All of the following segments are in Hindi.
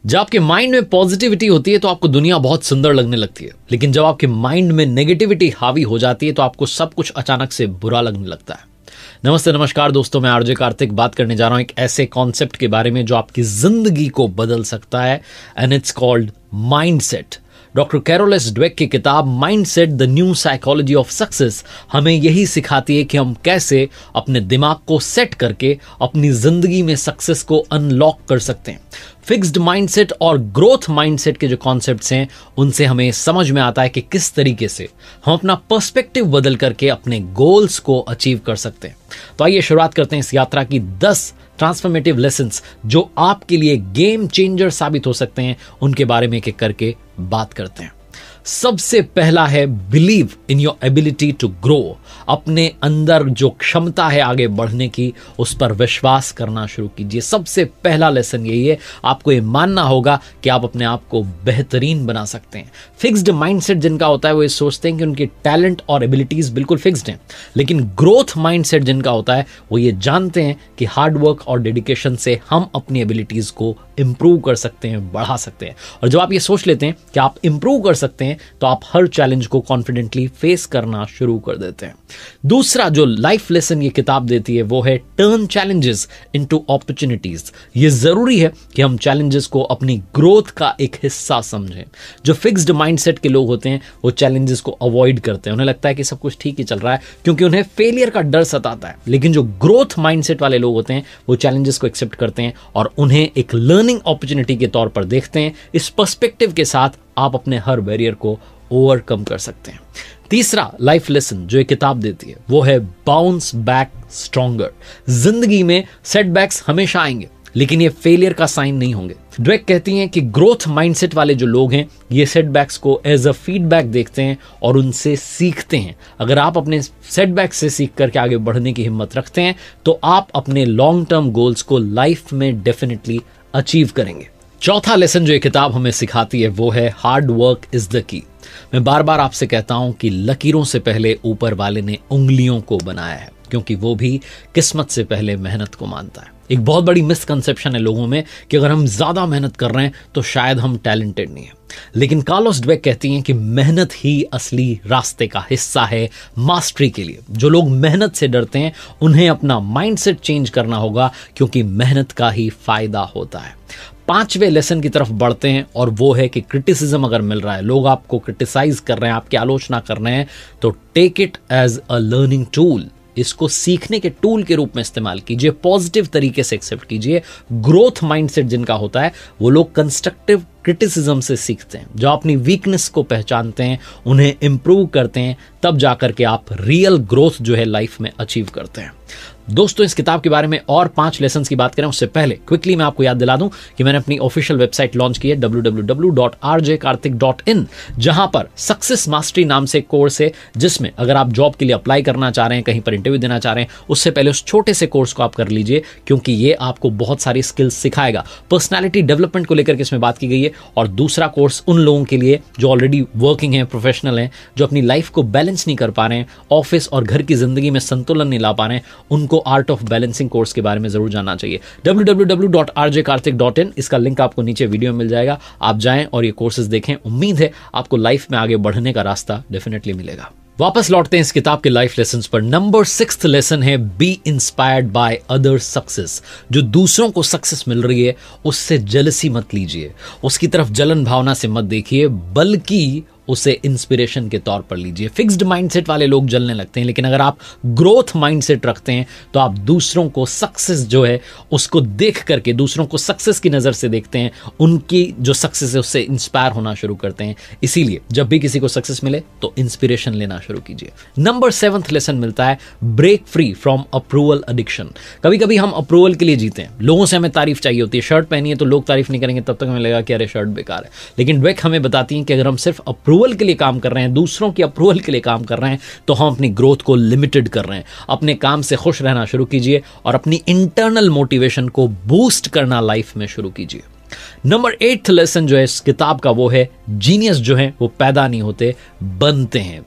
जब आपके माइंड में पॉजिटिविटी होती है तो आपको दुनिया बहुत सुंदर लगने लगती है, लेकिन जब आपके माइंड में नेगेटिविटी हावी हो जाती है तो आपको सब कुछ अचानक से बुरा लगने लगता है। नमस्ते नमस्कार दोस्तों, मैं आरजे कार्तिक बात करने जा रहा हूं एक ऐसे कॉन्सेप्ट के बारे में जो आपकी जिंदगी को बदल सकता है, and it's called mindset. Doctor Carol S Dweck की किताब mindset the new psychology of success हमें यही सिखाती है कि हम कैसे अपने दिमाग को सेट करके अपनी जिंदगी में सक्सेस को अनलॉक कर सकते हैं। फिक्स्ड माइंडसेट और ग्रोथ माइंडसेट के जो कॉन्सेप्ट्स हैं उनसे हमें समझ में आता है कि किस तरीके से हम अपना पर्सपेक्टिव बदल करके अपने गोल्स को अचीव कर सकते हैं। तो आइए शुरुआत करते हैं इस यात्रा की 10 ट्रांसफॉर्मेटिव लेसन्स जो आपके लिए गेम चेंजर साबित हो सकते हैं, उनके बारे में एक करके बात करते हैं। सबसे पहला है believe in your ability to grow. अपने अंदर जो क्षमता है आगे बढ़ने की, उस पर विश्वास करना शुरू कीजिए। सबसे पहला लेसन यही है, आपको ये मानना होगा कि आप अपने आप को बेहतरीन बना सकते हैं। फिक्स्ड माइंडसेट जिनका होता है वो ये सोचते हैं कि उनके टैलेंट और एबिलिटीज बिल्कुल फिक्स्ड हैं, लेकिन ग्रोथ माइंडसेट जिनका होता है वो ये जानते हैं कि हार्ड वर्क और डेडिकेशन से हम अपनी एबिलिटीज को इंप्रूव कर सकते हैं, बढ़ा सकते हैं। और जब आप ये सोच लेते हैं कि आप इंप्रूव कर सकते हैं तो आप हर चैलेंज को कॉन्फिडेंटली फेस करना शुरू कर देते हैं। दूसरा जो लाइफ लेसन ये किताब देती है वो है टर्न चैलेंजेस इनटू अपॉर्चुनिटीज। ये जरूरी है कि हम चैलेंजेस को अपनी ग्रोथ का एक हिस्सा समझें। जो फिक्स्ड माइंडसेट के लोग होते हैं वो चैलेंजेस को अवॉइड करते हैं, उन्हें लगता है कि सब कुछ ठीक ही चल रहा है क्योंकि उन्हें फेलियर का डर सताता है। लेकिन जो ग्रोथ माइंडसेट वाले लोग होते हैं वो चैलेंजेस को एक्सेप्ट करते हैं और उन्हें एक लर्निंग अपॉर्चुनिटी के तौर पर देखते हैं। इस पर्सपेक्टिव के साथ आप अपने हर बैरियर को ओवरकम कर सकते हैं। तीसरा लाइफ लेसन जो ये किताब देती है वो है बाउंस बैक स्ट्रॉन्गर। जिंदगी में सेटबैक्स हमेशा आएंगे, लेकिन ये फेलियर का साइन नहीं होंगे। ड्वेक कहती हैं कि ग्रोथ माइंडसेट वाले जो लोग हैं ये सेटबैक्स को एज अ फीडबैक देखते हैं और उनसे सीखते हैं। अगर आप अपने सेटबैक से सीख करके आगे बढ़ने की हिम्मत रखते हैं तो आप अपने लॉन्ग टर्म गोल्स को लाइफ में डेफिनेटली अचीव करेंगे। चौथा लेसन जो ये किताब हमें सिखाती है वो है hard work is the key. मैं बार बार आपसे कहता हूं कि लकीरों से पहले ऊपर वाले ने उंगलियों को बनाया है, क्योंकि वो भी किस्मत से पहले मेहनत को मानता है। एक बहुत बड़ी मिसकंसेप्शन है लोगों में कि अगर हम ज्यादा मेहनत कर रहे हैं तो शायद हम टैलेंटेड नहीं है, लेकिन कार्लोस ड्वेक कहती हैं कि मेहनत ही असली रास्ते का हिस्सा है मास्टरी के लिए। जो लोग मेहनत से डरते हैं उन्हें अपना माइंडसेट चेंज करना होगा, क्योंकि मेहनत का ही फायदा होता है। पांचवें लेसन की तरफ बढ़ते हैं और वो है कि क्रिटिसिज्म अगर मिल रहा है, लोग आपको क्रिटिसाइज कर रहे हैं, आपकी आलोचना कर रहे हैं, तो take it as a learning tool. इसको सीखने के टूल के रूप में इस्तेमाल कीजिए, पॉजिटिव तरीके से एक्सेप्ट कीजिए। ग्रोथ माइंडसेट जिनका होता है वो लोग कंस्ट्रक्टिव क्रिटिसिज्म से सीखते हैं, जो अपनी वीकनेस को पहचानते हैं, उन्हें इंप्रूव करते हैं, तब जाकर के आप रियल ग्रोथ जो है लाइफ में अचीव करते हैं। दोस्तों, इस किताब के बारे में और 5 लेसन्स की बात करें उससे पहले क्विकली मैं आपको याद दिला दूं कि मैंने अपनी ऑफिशियल वेबसाइट लॉन्च की है www.rjkarthik.in, जहां पर सक्सेस मास्टरी नाम से कोर्स है, जिसमें अगर आप जॉब के लिए अप्लाई करना चाह रहे हैं, कहीं पर इंटरव्यू देना चाह रहे हैं, उससे पहले उस छोटे से कोर्स को आप कर लीजिए, क्योंकि ये आपको बहुत सारी स्किल्स सिखाएगा। पर्सनैलिटी डेवलपमेंट को लेकर के इसमें बात की गई है। और दूसरा कोर्स उन लोगों के लिए जो ऑलरेडी वर्किंग है, प्रोफेशनल हैं, जो अपनी लाइफ को बैलेंस नहीं कर पा रहे हैं, ऑफिस और घर की जिंदगी में संतुलन नहीं ला पा रहे हैं, उनको आर्ट ऑफ बैलेंसिंग कोर्स के बारे में जरूर जानना चाहिए। www.rjkarthik.in, इसका लिंक आपको नीचे वीडियो में मिल जाएगा। आप जाएं और ये कोर्सेज देखें। उम्मीद है आपको लाइफ में आगे बढ़ने का रास्ता डेफिनेटली मिलेगा। वापस लौटते हैं इस किताब के लाइफ लेसन्स पर। नंबर 6 लेसन है B inspired by other success. जो दूसरों को सक्सेस मिल रही है उससे जेलसी मत लीजिए, उसकी तरफ जलन भावना से मत देखिए, बल्कि उसे इंस्पिरेशन के तौर पर लीजिए। फिक्स्ड माइंडसेट वाले लोग जलने लगते हैं, लेकिन अगर आप ग्रोथ माइंडसेट रखते हैं तो आप दूसरों को सक्सेस जो है उसको देख करके, दूसरों को सक्सेस की नजर से देखते हैं, उनकी जो सक्सेस है उससे इंस्पायर होना शुरू करते हैं। इसीलिए जब भी किसी को सक्सेस मिले तो इंस्पिरेशन लेना शुरू कीजिए। नंबर 7 लेसन मिलता है break free from approval addiction. कभी कभी हम अप्रूवल के लिए जीते हैं, लोगों से हमें तारीफ चाहिए होती है। शर्ट पहनी है तो लोग तारीफ नहीं करेंगे, तब तक हमें लगेगा कि अरे शर्ट बेकार है। लेकिन ड्वेक हमें बताती हैं कि अगर हम सिर्फ अप्रूवल के लिए काम कर रहे हैं, दूसरों की अप्रूवल के लिए काम कर रहे हैं, तो हम अपनी ग्रोथ को लिमिटेड कर रहे हैं। अपने काम से खुश रहना शुरू कीजिए और अपनी इंटरनल मोटिवेशन को बूस्ट करना लाइफ में शुरू कीजिए। नंबर 8 लेसन जो है इस किताब का वो है जीनियस जो है वो पैदा नहीं होते, बनते हैं।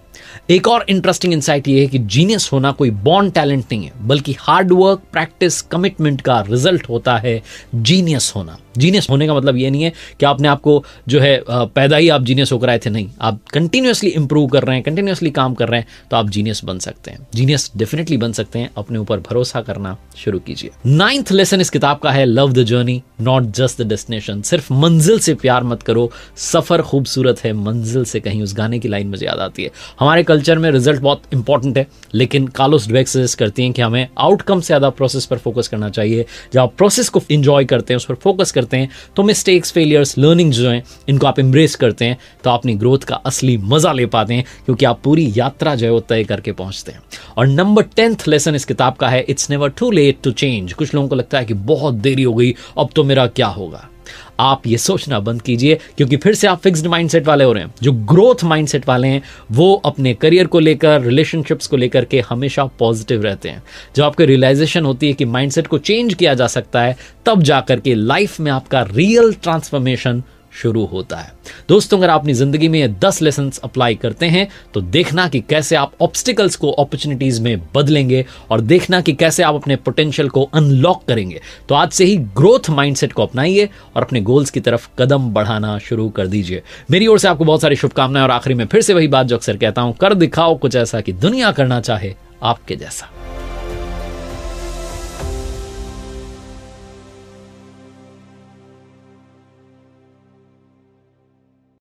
एक और इंटरेस्टिंग इंसाइट ये है कि जीनियस होना कोई बॉर्न टैलेंट नहीं है, बल्कि हार्ड वर्क, प्रैक्टिस, कमिटमेंट का रिजल्ट होता है जीनियस होना। जीनियस होने का मतलब ये नहीं है कि आपने आपको जो है पैदा ही आप जीनियस होकर आए थे, नहीं, आप कंटिन्यूअसली इंप्रूव कर रहे हैं, कंटिन्यूअसली काम कर रहे हैं, तो आप जीनियस बन सकते हैं। जीनियस डेफिनेटली बन सकते हैं, अपने ऊपर भरोसा करना शुरू कीजिए। 9th लेसन इस किताब का है love the journey not just the destination. सिर्फ मंजिल से प्यार मत करो, सफर खूबसूरत है मंजिल से कहीं। उस गाने की लाइन मुझे याद आती है। हमारे कल्चर में रिजल्ट बहुत इंपॉर्टेंट है, लेकिन कार्लोस ड्वेक सजेस्ट करती हैं कि हमें आउटकम से ज्यादा प्रोसेस पर फोकस करना चाहिए। जब आप प्रोसेस को एंजॉय करते हैं, उस पर फोकस करते हैं, तो मिस्टेक्स, फेलियर्स, लर्निंग जो हैं, इनको आप एम्ब्रेस करते हैं, तो अपनी ग्रोथ का असली मजा ले पाते हैं, क्योंकि आप पूरी यात्रा जो है वो तय करके पहुंचते हैं। और नंबर 10th लेसन इस किताब का है it's never too late to change. कुछ लोगों को लगता है कि बहुत देरी हो गई, अब तो मेरा क्या होगा। आप ये सोचना बंद कीजिए, क्योंकि फिर से आप फिक्स्ड माइंडसेट वाले हो रहे हैं। जो ग्रोथ माइंडसेट वाले हैं वो अपने करियर को लेकर, रिलेशनशिप्स को लेकर के हमेशा पॉजिटिव रहते हैं। जब आपको रियलाइजेशन होती है कि माइंडसेट को चेंज किया जा सकता है, तब जाकर के लाइफ में आपका रियल ट्रांसफॉर्मेशन शुरू होता है। दोस्तों, अगर आप अपनी जिंदगी में ये 10 लेसन्स अप्लाई करते हैं, तो देखना कि कैसे आप ऑब्स्टिकल्स को अपॉर्चुनिटीज में बदलेंगे, और देखना कि कैसे आप अपने पोटेंशियल को अनलॉक करेंगे। तो आज से ही ग्रोथ माइंडसेट को अपनाइए और अपने गोल्स की तरफ कदम बढ़ाना शुरू कर दीजिए। मेरी ओर से आपको बहुत सारी शुभकामनाएं, और आखिरी में फिर से वही बात जो अक्सर कहता हूं, कर दिखाओ कुछ ऐसा कि दुनिया करना चाहे आपके जैसा।